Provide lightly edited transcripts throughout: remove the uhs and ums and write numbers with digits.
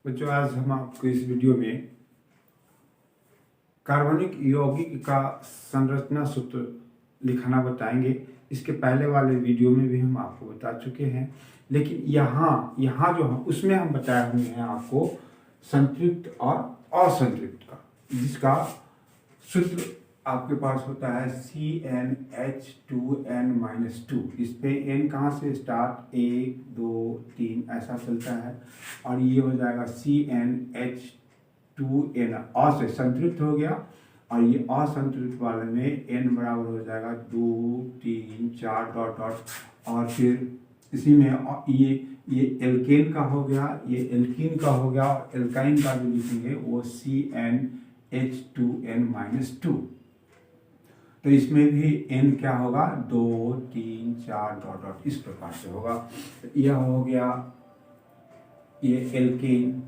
बच्चों, आज हम आपको इस वीडियो में कार्बनिक यौगिक का संरचना सूत्र लिखना बताएंगे। इसके पहले वाले वीडियो में भी हम आपको बता चुके हैं, लेकिन यहाँ जो हम उसमें हम बताए हुए हैं आपको संतृप्त और असंतृप्त का, जिसका सूत्र आपके पास होता है CnH2n-2। इस पे n कहाँ से स्टार्ट, 1 2 3 ऐसा चलता है, और ये हो जाएगा CnH2n। अ से संतृप्त हो गया, और ये असंतृप्त वाले में n बराबर हो जाएगा 2 3 4 डॉट डॉट, और फिर इसी में ये एल्केन का हो गया, ये एल्कीन का हो गया, और एल्काइन का जो लिखेंगे वो CnH2n-2। तो इसमें भी n क्या होगा, 2 3 4 डॉट डॉट, इस प्रकार से होगा। यह हो गया ये एल्केन,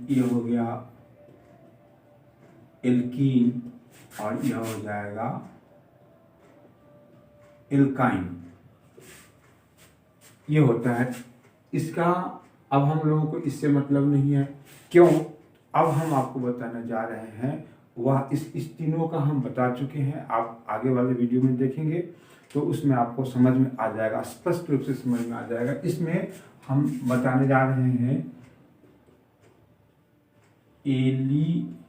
ये हो गया एल्कीन, और यह हो जाएगा एल्काइन। ये होता है इसका। अब हम लोगों को इससे मतलब नहीं है, क्यों? अब हम आपको बताने जा रहे हैं वह इस तीनों का हम बता चुके हैं। आप आगे वाले वीडियो में देखेंगे तो उसमें आपको समझ में आ जाएगा, स्पष्ट रूप से समझ में आ जाएगा। इसमें हम बताने जा रहे हैं एलिसाइक्लिक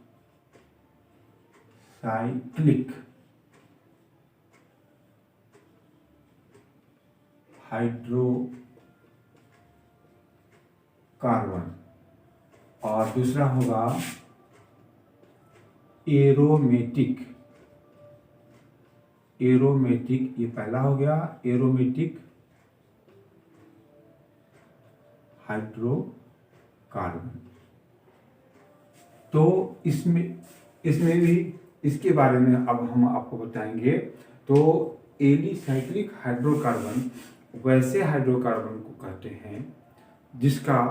हाइड्रोकार्बन, और दूसरा होगा एरोमेटिक। ये पहला हो गया, एरोमेटिक हाइड्रोकार्बन। तो इसमें भी इसके बारे में अब हम आपको बताएंगे। तो एलिसाइक्लिक हाइड्रोकार्बन वैसे हाइड्रोकार्बन को कहते हैं जिसका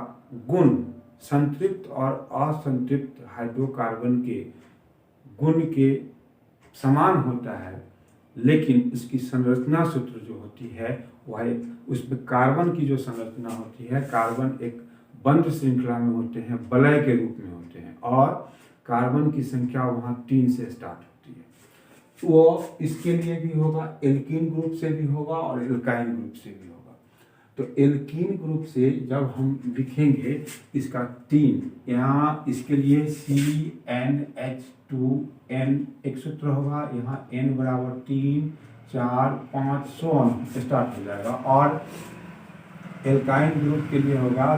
गुण संतृप्त और असंतृप्त हाइड्रोकार्बन के गुण के समान होता है, लेकिन इसकी संरचना सूत्र जो होती है वह उसमें कार्बन की जो संरचना होती है, कार्बन एक बंध श्रृंखला में होते हैं, वलय के रूप में होते हैं, और कार्बन की संख्या वहाँ 3 से स्टार्ट होती है। वो इसके लिए भी होगा, एल्कीन ग्रुप से भी होगा और एल्काइन ग्रुप से भी होगा। तो एल्कीन ग्रुप से जब हम लिखेंगे इसका 3, यहाँ इसके लिए CnH2n एक सूत्र होगा, यहाँ n बराबर 3 4 5 स्टार्ट हो जाएगा। और एल्काइन ग्रुप के लिए होगा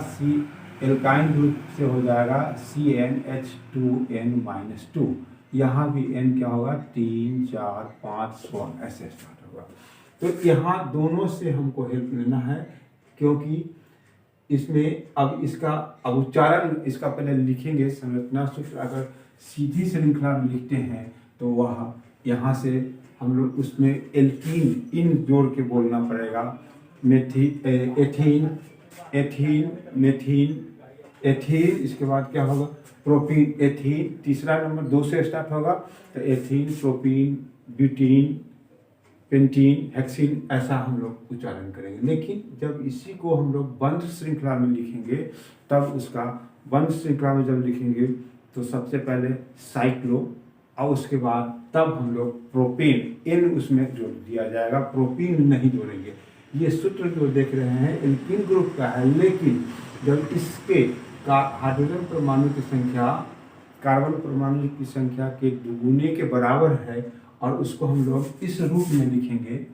एल्काइन ग्रुप से हो जाएगा CnH2n-2। यहाँ भी n क्या होगा, 3 4 5 ऐसे स्टार्ट होगा। तो यहाँ दोनों से हमको हेल्प लेना है, क्योंकि इसमें अब इसका उच्चारण इसका पहले लिखेंगे। संरचना सूत्र अगर सीधी श्रृंखला में लिखते हैं तो वह यहाँ से हम लोग उसमें एल्कीन इन जोड़ के बोलना पड़ेगा। एथीन, इसके बाद क्या होगा, प्रोपीन, एथीन तीसरा नंबर 2 से स्टार्ट होगा, तो ethene, propene, butene, pentene, hexene, ऐसा हम लोग उच्चारण करेंगे। लेकिन जब इसी को हम लोग बंध श्रृंखला में लिखेंगे, तब उसका बंध श्रृंखला में जब लिखेंगे तो सबसे पहले साइक्लो, और उसके बाद तब हम लोग प्रोपेन, इन उसमें जोड़ दिया जाएगा, प्रोपीन नहीं जोड़ेंगे। ये सूत्र जो देख रहे हैं एल्कीन ग्रुप का है, लेकिन जब इसके हाइड्रोजन परमाणु की संख्या कार्बन परमाणु की संख्या के दुगुने के बराबर है, और उसको हम लोग इस रूप में लिखेंगे।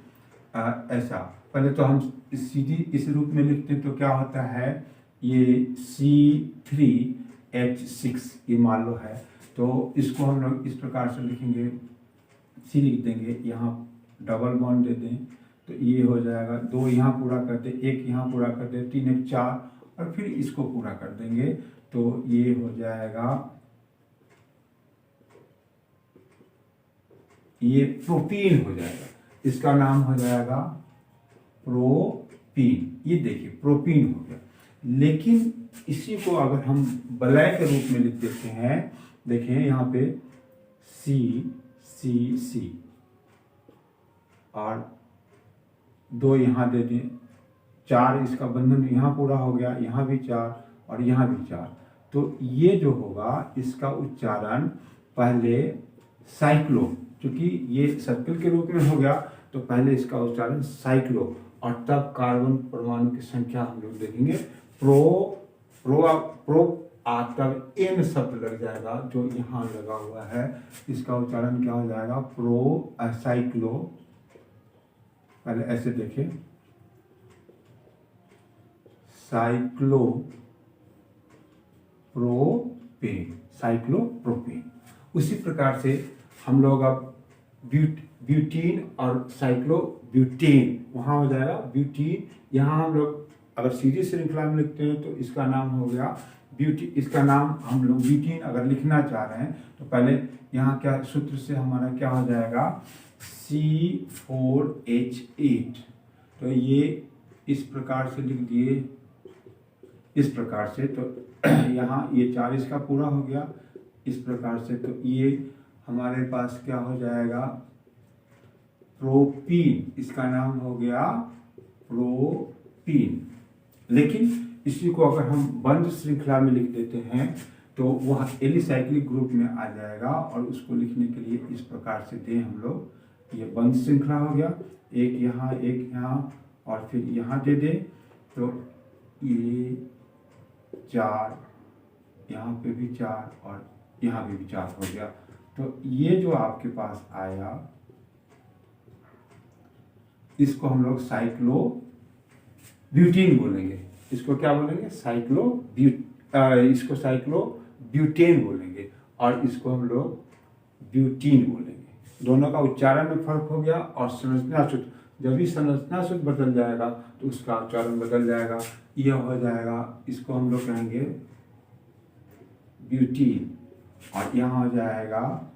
ऐसा पहले तो हम सीधी इस रूप में लिखते हैं तो क्या होता है, ये C3H6 ये मान लो है, तो इसको हम लोग इस प्रकार से लिखेंगे, C लिख देंगे, यहाँ डबल बॉन्ड दे दें तो ये हो जाएगा, 2 यहाँ पूरा कर दे, 1 यहाँ पूरा कर दे, 3 1 4, और फिर इसको पूरा कर देंगे तो ये हो जाएगा, ये प्रोपीन हो जाएगा। इसका नाम हो जाएगा प्रोपीन। ये देखिए प्रोपीन हो गया। लेकिन इसी को अगर हम वलय के रूप में लिख देते हैं, देखिए यहाँ पे C और 2 यहाँ दे दें 4 इसका बंधन यहाँ पूरा हो गया, यहाँ भी 4 और यहाँ भी 4। तो ये जो होगा इसका उच्चारण पहले साइक्लो, क्योंकि ये सर्कल के रूप में हो गया तो पहले इसका उच्चारण साइक्लो, और तब कार्बन परमाणु की संख्या हम लोग देखेंगे प्रो तब एन शब्द लग जाएगा जो यहाँ लगा हुआ है, इसका उच्चारण क्या हो जाएगा साइक्लो। पहले ऐसे देखें, साइक्लो साइक्लोप्रोपेन। उसी प्रकार से हम लोग अब ब्यूटीन और साइक्लोब्यूटेन, वहाँ हो जाएगा ब्यूटीन। यहाँ हम लोग अगर सीधी श्रृंखला में लिखते हैं तो इसका नाम हो गया इसका नाम हम लोग ब्यूटीन अगर लिखना चाह रहे हैं तो पहले यहाँ क्या सूत्र से हमारा क्या हो जाएगा C4H8। तो ये इस प्रकार से लिख दिए, इस प्रकार से। तो यहाँ ये 40 का पूरा हो गया इस प्रकार से। तो ये हमारे पास क्या हो जाएगा प्रोपीन, इसका नाम हो गया प्रोपीन। लेकिन इसी को अगर हम बंद श्रृंखला में लिख देते हैं तो वह एलिसाइक्लिक ग्रुप में आ जाएगा, और उसको लिखने के लिए इस प्रकार से दें हम लोग। ये बंद श्रृंखला हो गया, एक यहाँ और फिर यहाँ दे दें। तो ये 4, यहाँ पे भी 4 और यहाँ पे भी 4 हो गया। तो ये जो आपके पास आया इसको हम लोग साइक्लोब्यूटीन बोलेंगे। इसको क्या बोलेंगे इसको साइक्लोब्यूटेन बोलेंगे, और इसको हम लोग ब्यूटीन बोलेंगे। दोनों का उच्चारण में फर्क हो गया और संरचना सूत्र, जब भी संरचना सूत्र बदल जाएगा तो उसका उच्चारण बदल जाएगा। यह हो जाएगा, इसको हम लोग कहेंगे ब्यूटीन, और यहाँ हो जाएगा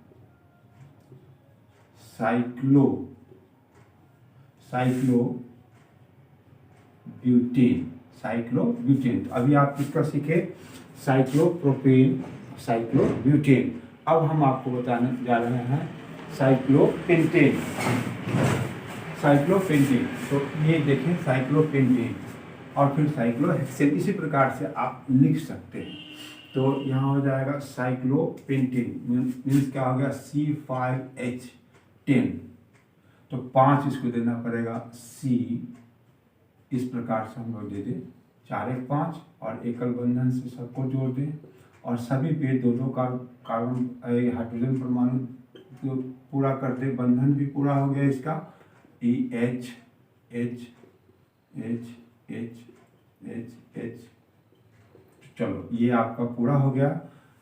साइक्लोब्यूटेन। तो अभी आप किसका सीखे, साइक्लोप्रोपेन, साइक्लोब्यूटेन। अब हम आपको बताने जा रहे हैं साइक्लोपेंटेन। तो ये देखें साइक्लोपेंटेन और फिर साइक्लोहेक्सेन, इसी प्रकार से आप लिख सकते हैं। तो यहाँ हो जाएगा साइक्लोपेंटेन मीन्स क्या हो गया C5H10। तो 5 इसको देना पड़ेगा C, इस प्रकार से हम लोग दे दें 4 1 5 और एकल बंधन से सबको जोड़ दें, और सभी पे दोनों कार्बन हाइड्रोजन परमाणु को पूरा कर दे। बंधन भी पूरा हो गया इसका, EH H H H H H। चलो ये आपका पूरा हो गया।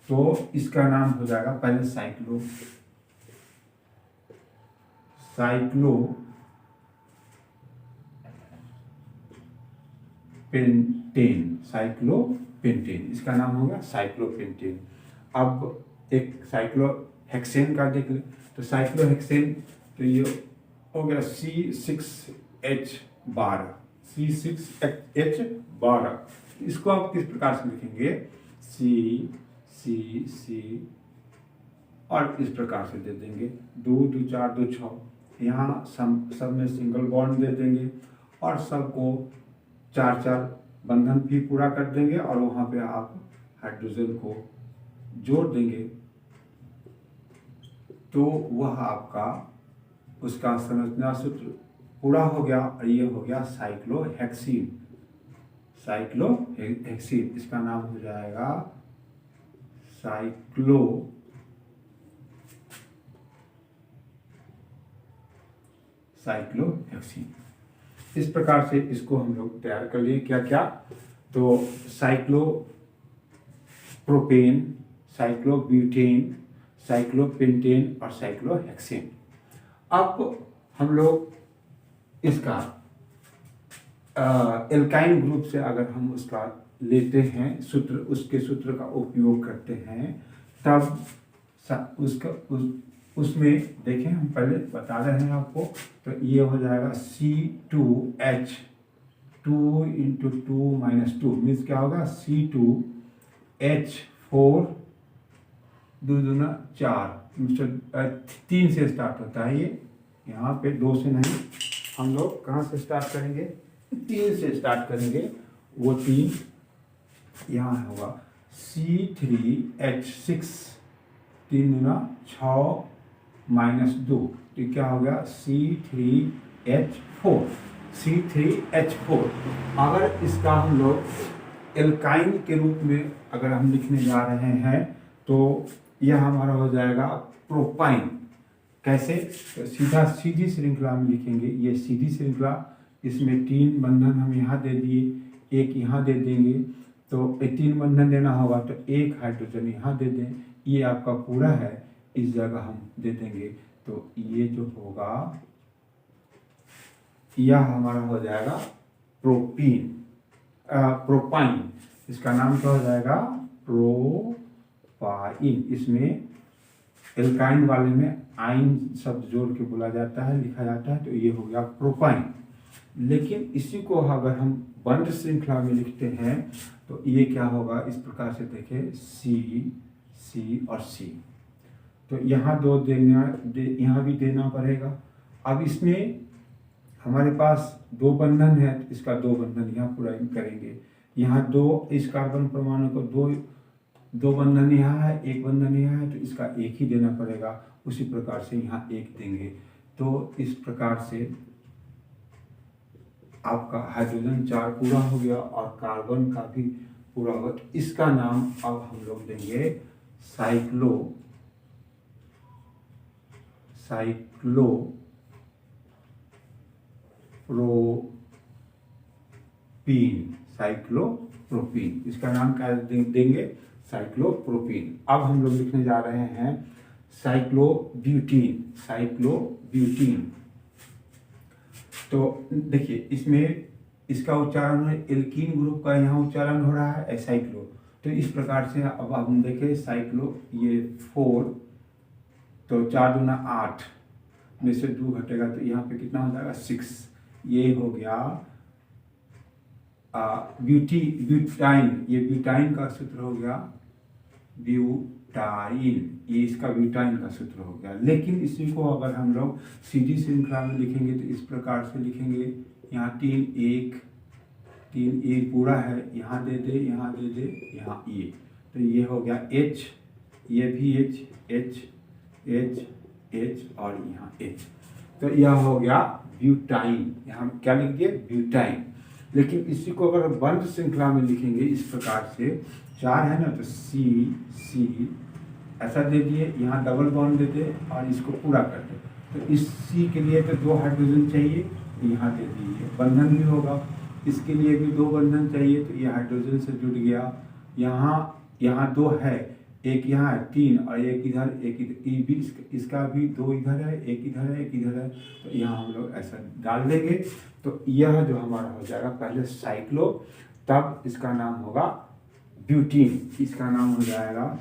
तो इसका नाम हो जाएगा पहले साइक्लोपेंटेन, इसका नाम होगा साइक्लोपेंटेन। अब एक साइक्लोहेक्सेन का देख ले, तो साइक्लोहेक्सेन तो ये हो गया C6H12। इसको आप किस प्रकार से लिखेंगे C और इस प्रकार से दे देंगे 2 2 4 2 6। यहाँ सब में सिंगल बॉन्ड दे देंगे और सबको 4 4 बंधन भी पूरा कर देंगे, और वहाँ पे आप हाइड्रोजन को जोड़ देंगे। तो वह आपका उसका संरचना सूत्र पूरा हो गया, और ये हो गया साइक्लोहेक्सीन। इसका नाम हो जाएगा साइक्लोहेक्सीन। इस प्रकार से इसको हम लोग तैयार कर लिए। क्या क्या, तो साइक्लोप्रोपेन, साइक्लोब्यूटेन, साइक्लोपेंटेन और साइक्लोहेक्सेन। अब हम लोग इसका एल्काइन ग्रुप से अगर हम उसका लेते हैं सूत्र, उसके सूत्र का उपयोग करते हैं, तब उसमें देखें हम पहले बता रहे हैं आपको। तो ये हो जाएगा C2H 2 × 2 - 2 मीन्स क्या होगा C2H4 2 दूना 4 3 से स्टार्ट होता है। ये यहाँ पे 2 से नहीं, हम लोग कहाँ से स्टार्ट करेंगे 3 से स्टार्ट करेंगे, वो 3 यहाँ होगा C3H6, 3 गुना 6 माइनस 2, तो क्या हो गया C3H4, C3H4। अगर इसका हम लोग एल्काइन के रूप में अगर हम लिखने जा रहे हैं तो यह हमारा हो जाएगा प्रोपाइन। कैसे? तो सीधी श्रृंखला में लिखेंगे, ये सीधी श्रृंखला, इसमें 3 बंधन हम यहाँ दे दिए, एक यहाँ दे देंगे, तो 3 बंधन देना होगा तो 1 हाइड्रोजन यहाँ दे दें, ये आपका पूरा है, इस जगह हम दे देंगे, तो ये जो होगा यह हमारा हो जाएगा प्रोपाइन। इसका नाम क्या हो जाएगा? प्रोपाइन। इसमें एल्काइन वाले में आइन शब्द जोड़ के बोला जाता है, लिखा जाता है, तो ये हो गया प्रोपाइन। लेकिन इसी को अगर हम बंद श्रृंखला में लिखते हैं तो ये क्या होगा, इस प्रकार से देखें, C और C, तो यहाँ 2 देना, यहाँ भी देना पड़ेगा। अब इसमें हमारे पास 2 बंधन है, तो इसका 2 बंधन यहाँ पूरा करेंगे। यहाँ 2 इस कार्बन परमाणु को 2 बंधन यहाँ है, 1 बंधन यहाँ है, तो इसका 1 ही देना पड़ेगा। उसी प्रकार से यहाँ 1 देंगे, तो इस प्रकार से आपका हाइड्रोजन 4 पूरा हो गया और कार्बन का भी पूरा होगा। तो इसका नाम अब हम लोग देंगे साइक्लोप्रोपीन। इसका नाम क्या देंगे? साइक्लोप्रोपीन। अब हम लोग लिखने जा रहे हैं साइक्लोब्यूटीन। तो देखिए, इसमें इसका उच्चारण है, एल्कीन ग्रुप का यहाँ उच्चारण हो रहा है साइक्लो, तो इस प्रकार से अब हम देखें साइक्लो, ये 4, तो 4 दूना 8 में से 2 घटेगा, तो यहाँ पे कितना हो जाएगा? 6। ये हो गया ब्यूटाइन। ये ब्यूटाइन का सूत्र हो गया, ब्यूटाइन, ये इसका ब्यूटाइन का सूत्र हो गया। लेकिन इसी को अगर हम लोग सीधी श्रृंखला में लिखेंगे तो इस प्रकार से लिखेंगे, यहाँ 3 1 पूरा है, यहाँ दे दे, यहाँ दे दे, यहाँ ये, तो ये हो गया H, ये भी H और यहाँ H, तो यह हो गया ब्यूटाइन। यहाँ क्या लिख दिए? ब्यूटाइन। लेकिन इसी को अगर बंद श्रृंखला में लिखेंगे इस प्रकार से, 4 है ना, तो C ऐसा दे दिए, यहाँ डबल बॉन्ड दे दे और इसको पूरा कर दे, तो इस C के लिए तो 2 हाइड्रोजन चाहिए, यहाँ दे दीजिए, बंधन भी होगा। इसके लिए भी 2 बंधन चाहिए, तो ये हाइड्रोजन से जुड़ गया। यहाँ 2 है, एक यहाँ है, 3 और एक इधर, एक इधर, इसका भी 2 इधर है, एक इधर है, एक इधर है, तो यहाँ हम लोग ऐसा डाल देंगे। तो यह जो हमारा हो जाएगा पहले साइक्लो, तब इसका नाम होगा ब्यूटीन। इसका नाम हो जाएगा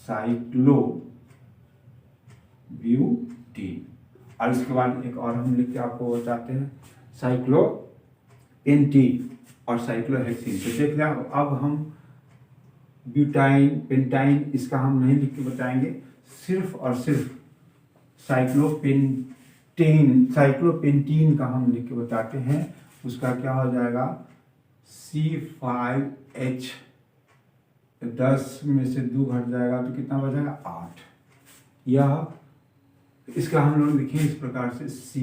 साइक्लोब्यूटीन। और इसके बाद एक और हम लिख के आपको बताते हैं, साइक्लोपेंटीन और साइक्लोहेक्सीन। तो देख लिया। अब हम ब्यूटाइन, पेंटाइन, इसका हम नहीं लिख के बताएंगे, सिर्फ और सिर्फ साइक्लोपेंटीन का हम लिख के बताते हैं। उसका क्या हो जाएगा? C5H, 10 में से 2 घट जाएगा तो कितना बचेगा? 8। यह इसका हम लोग लिखें इस प्रकार से, C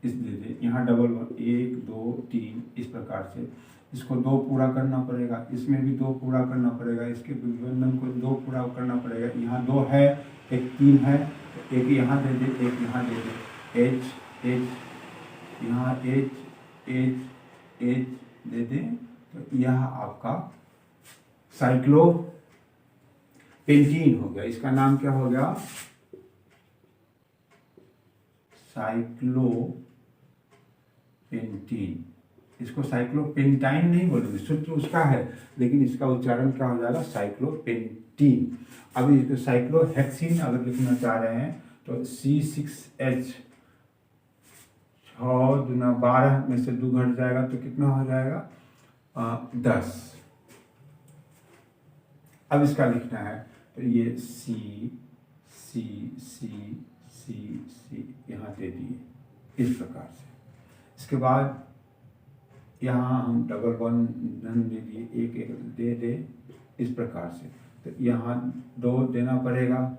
इस दे दे, यहाँ डबल 1 2 3, इस प्रकार से इसको 2 पूरा करना पड़ेगा, इसमें भी 2 पूरा करना पड़ेगा, इसके विबंधन को 2 पूरा करना पड़ेगा। यहाँ 2 है, एक 3 है, एक यहाँ दे दे, एक यहाँ दे दे, H यहाँ H दे दें, तो यह आपका साइक्लोपेंटीन हो गया। इसका नाम क्या हो गया? साइक्लोपेंटीन। इसको साइक्लोपेंटाइन नहीं बोलेंगे, सूत्र उसका है, लेकिन इसका उच्चारण क्या हो जाएगा? साइक्लोपेंटीन। अब इसको साइक्लोहेक्सीन अगर लिखना चाह रहे हैं तो C6H, 6 दूना 12 में से 2 घट जाएगा तो कितना हो जाएगा? 10। अब इसका लिखना है तो ये C सी यहाँ दे दिए इस प्रकार से। इसके बाद यहाँ हम डबल बंधन दे दिए, एक एक दे दे इस प्रकार से। तो यहाँ 2 देना पड़ेगा,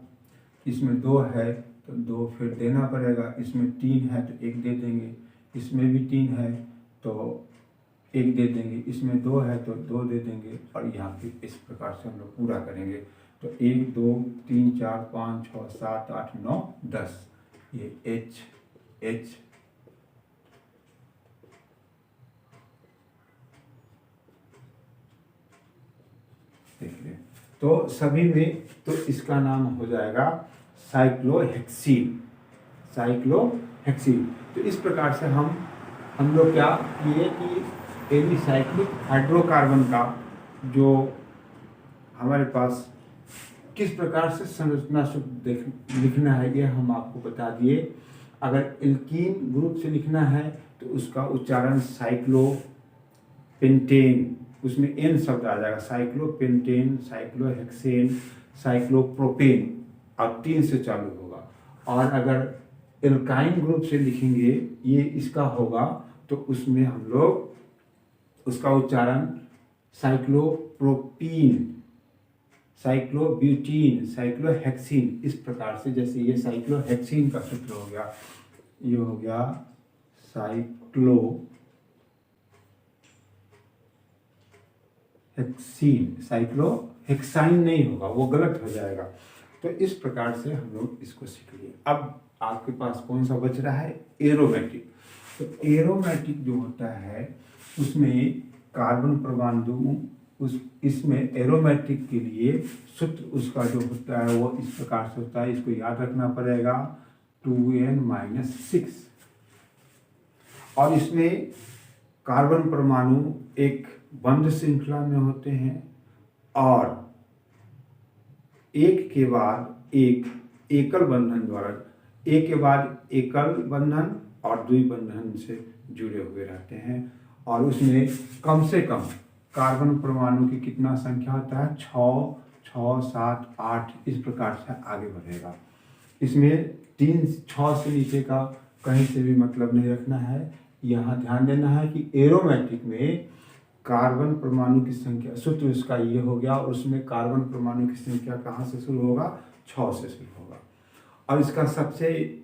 इसमें 2 है तो 2 फिर देना पड़ेगा, इसमें 3 है तो 1 दे देंगे, इसमें भी 3 है तो 1 दे देंगे, इसमें 2 है तो 2 दे देंगे, और यहाँ पे इस प्रकार से हम लोग पूरा करेंगे। तो 1 2 3 4 5 6 7 8 9 10 ये H देखिए, तो सभी में तो इसका नाम हो जाएगा साइक्लोहेक्सीन। तो इस प्रकार से हम लोग क्या किए कि एलिसाइक्लिक हाइड्रोकार्बन का जो हमारे पास किस प्रकार से संरचना सूत्र लिखना है ये हम आपको बता दिए। अगर एल्कीन ग्रुप से लिखना है तो उसका उच्चारण साइक्लोपेंटेन, उसमें एन शब्द आ जाएगा, साइक्लोपेंटेन, साइक्लोहेक्सेन, साइक्लोप्रोपेन और 3 से चालू होगा। और अगर एल्काइन ग्रुप से लिखेंगे ये इसका होगा तो उसमें हम लोग उसका उच्चारण साइक्लोप्रोपीन, साइक्लोब्यूटीन, साइक्लोहेक्सीन इस प्रकार से। जैसे ये साइक्लोहेक्सीन का सूत्र हो गया, ये हो गया साइक्लोहेक्साइन नहीं होगा, वो गलत हो जाएगा। तो इस प्रकार से हम लोग इसको सीख लिए। अब आपके पास कौन सा बच रहा है? एरोमेटिक। तो एरोमेटिक जो होता है उसमें कार्बन परमाणु इसमें एरोमेटिक के लिए सूत्र उसका जो होता है वो इस प्रकार से होता है, इसको याद रखना पड़ेगा 2n-6। और इसमें कार्बन परमाणु एक बंध श्रृंखला में होते हैं और एक के बाद एक एकल बंधन द्वारा, एक के बाद एकल बंधन और द्विबंधन से जुड़े हुए रहते हैं। और उसमें कम से कम कार्बन परमाणु की कितना संख्या होता है? 6, 6, 7, 8 इस प्रकार से आगे बढ़ेगा। इसमें 3, 6 से नीचे का कहीं से भी मतलब नहीं रखना है। यहाँ ध्यान देना है कि एरोमेटिक में कार्बन परमाणु की संख्या, सूत्र उसका ये हो गया, और उसमें कार्बन परमाणु की संख्या कहाँ से शुरू होगा? 6 से शुरू होगा। और इसका सबसे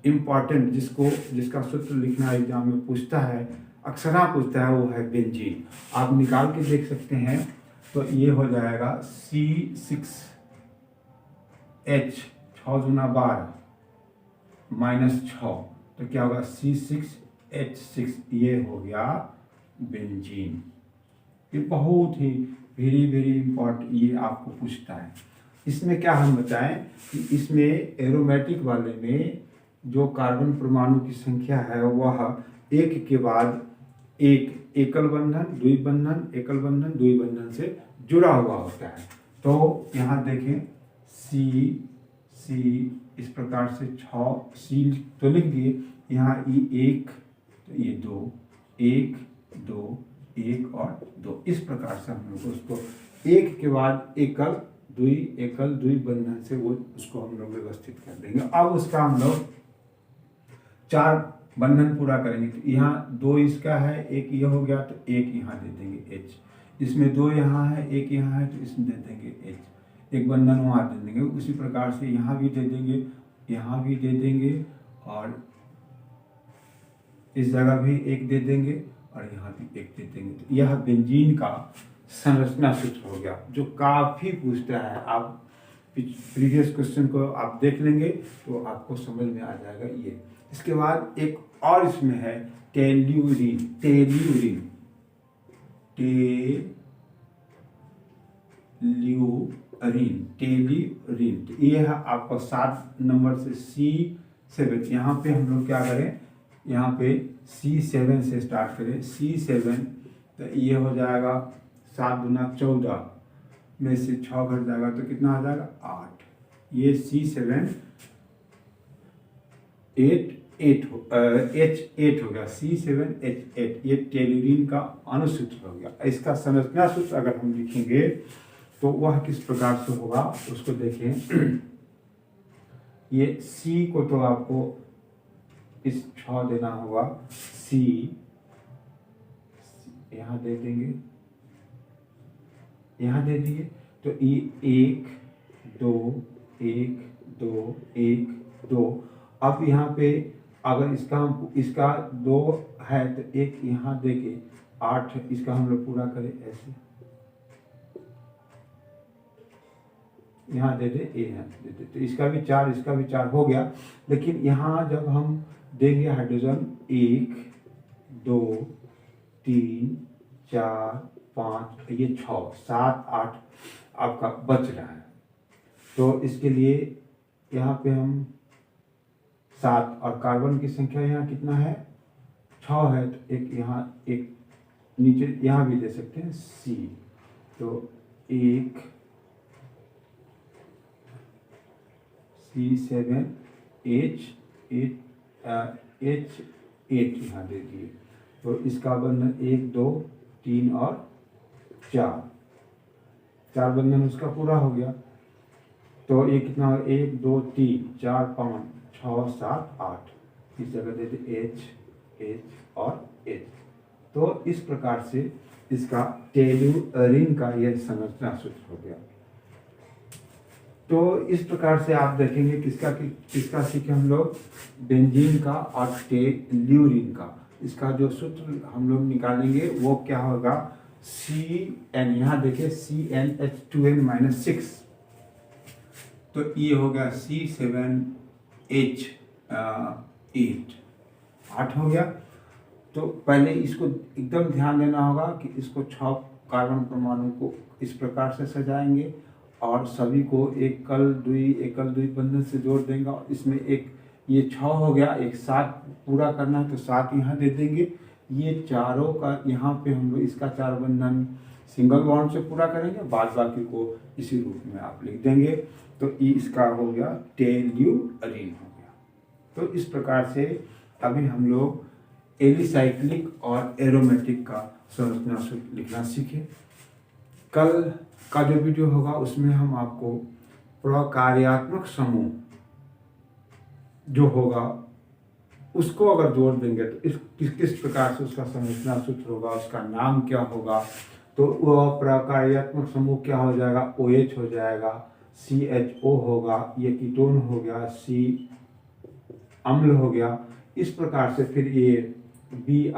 इम्पॉर्टेंट जिसका सूत्र लिखना एग्जाम में पूछता है, अक्सर पूछता है, वो है बेंजीन। आप निकाल के देख सकते हैं। तो ये हो जाएगा C6H 6 × 12 -6, तो क्या होगा? C6H6 ये हो गया बेंजीन। ये बहुत ही वेरी इम्पोर्टेंट, ये आपको पूछता है। इसमें क्या हम बताएं कि इसमें एरोमेटिक वाले में जो कार्बन परमाणु की संख्या है वह एक के बाद एक एकल बंधन, द्विबंधन, एकल बंधन, द्विबंधन से जुड़ा हुआ होता है। तो यहाँ देखें C इस प्रकार से 6 C तो लिख दिए, यहाँ E1 तो ये 2, 1 2 1 और 2 इस प्रकार से हम लोग उसको एक के बाद एकल द्विबंधन से वो उसको हम लोग व्यवस्थित कर देंगे। अब उसका हम लोग 4 बंधन पूरा करेंगे। तो यहाँ 2 इसका है, 1 ये हो गया, तो 1 यहाँ दे देंगे H, इसमें 2 यहाँ है, 1 यहाँ है, तो इसमें दे देंगे H, एक बंधन वहाँ दे देंगे। उसी प्रकार से यहाँ भी दे देंगे, यहाँ भी दे देंगे, और इस जगह भी 1 दे देंगे, और यहाँ भी 1 दे देंगे। तो यह बेंजीन का संरचना सूत्र हो गया, जो काफ़ी पूछता है। आप प्रीवियस क्वेश्चन को आप देख लेंगे तो आपको समझ में आ जाएगा ये। इसके बाद एक और इसमें है टेल्यूरिन। तो ये है आपका 7 नंबर से C7। यहाँ पे हम लोग क्या करें, यहाँ पे C7 से स्टार्ट करें। C7 तो ये हो जाएगा 7 × 14 में से 6 घट जाएगा तो कितना आ जाएगा? 8। ये C7 H8 हो गया, C7H8 ये टेल्यूरिन का अनुसूत्र हो गया। इसका संरचना सूत्र अगर हम लिखेंगे तो वह किस प्रकार से होगा उसको देखें। ये सी को तो आपको इस 6 देना होगा, सी यहाँ दे देंगे, यहाँ दे दिए तो ये 1 2 1 2 1 2। अब यहाँ पे अगर इसका 2 है तो 1 यहाँ दे के 8 इसका हम लोग पूरा करें ऐसे, यहाँ दे दे, यहाँ दे दे, तो इसका भी 4 इसका भी 4 हो गया। लेकिन यहाँ जब हम देंगे हाइड्रोजन 1 2 3 4 5 ये 6 7 8 आपका बच रहा है। तो इसके लिए यहाँ पे हम 7 और कार्बन की संख्या यहाँ कितना है 6 है, तो एक यहाँ एक नीचे यहाँ भी दे सकते हैं सी, तो 1 C7 H8 यहाँ दे दिए। तो इसका बंधन 1 2 3 और 4 बंधन उसका पूरा हो गया। तो ये कितना 1 2 3 4 5 6 7 8 इस जगह देते H और H। तो इस प्रकार से इसका टेलुरिन का यह संरचना सूत्र हो गया। तो इस प्रकार से आप देखेंगे किसका सीखे हम लोग, बेंजीन का और टेलुरिन का। इसका जो सूत्र हम लोग निकालेंगे वो क्या होगा, CN, यहाँ देखिए CnH2n-6, तो ये हो गया C7H8 हो गया। तो पहले इसको एकदम ध्यान देना होगा कि इसको 6 कार्बन परमाणु को इस प्रकार से सजाएंगे और सभी को एकल द्वि बंधन से जोड़ देंगे। और इसमें एक ये 6 हो गया, एक 7 पूरा करना है तो 7 यहाँ दे देंगे। ये चारों का यहाँ पे हम लोग इसका 4 बंधन सिंगल बॉन्ड से पूरा करेंगे, बाद बाकी को इसी रूप में आप लिख देंगे। तो इसका हो गया टेलुरिन हो गया। तो इस प्रकार से अभी हम लोग एलिसाइक्लिक और एरोमेटिक का संरचना सूत्र लिखना सीखे। कल का जो वीडियो होगा उसमें हम आपको प्रकार्यात्मक समूह जो होगा उसको अगर जोड़ देंगे तो किस प्रकार से उसका संरचना सूत्र होगा, उसका नाम क्या होगा। तो वह प्रकार्यात्मक समूह क्या हो जाएगा, OH हो जाएगा, CHO होगा, ये कीटोन हो गया, C अम्ल हो गया। इस प्रकार से फिर ये BrICl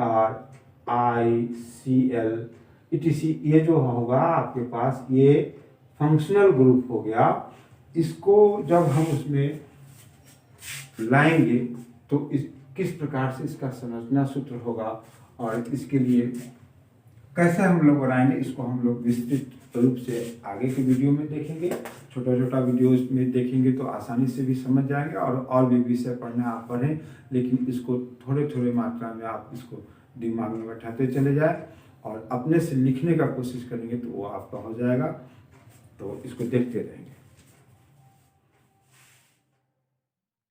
etc ये जो होगा आपके पास ये फंक्शनल ग्रुप हो गया। इसको जब हम उसमें लाएंगे तो किस प्रकार से इसका संरचना सूत्र होगा और इसके लिए कैसे हम लोग बनाएंगे, इसको हम लोग विस्तृत रूप से आगे के वीडियो में देखेंगे। छोटा वीडियोस में देखेंगे तो आसानी से भी समझ जाएंगे। और भी विषय पढ़ना आप पढ़ें, लेकिन इसको थोड़े मात्रा में आप इसको दिमाग में बैठाते चले जाए और अपने से लिखने का कोशिश करेंगे तो वो आपका हो जाएगा। तो इसको देखते रहेंगे।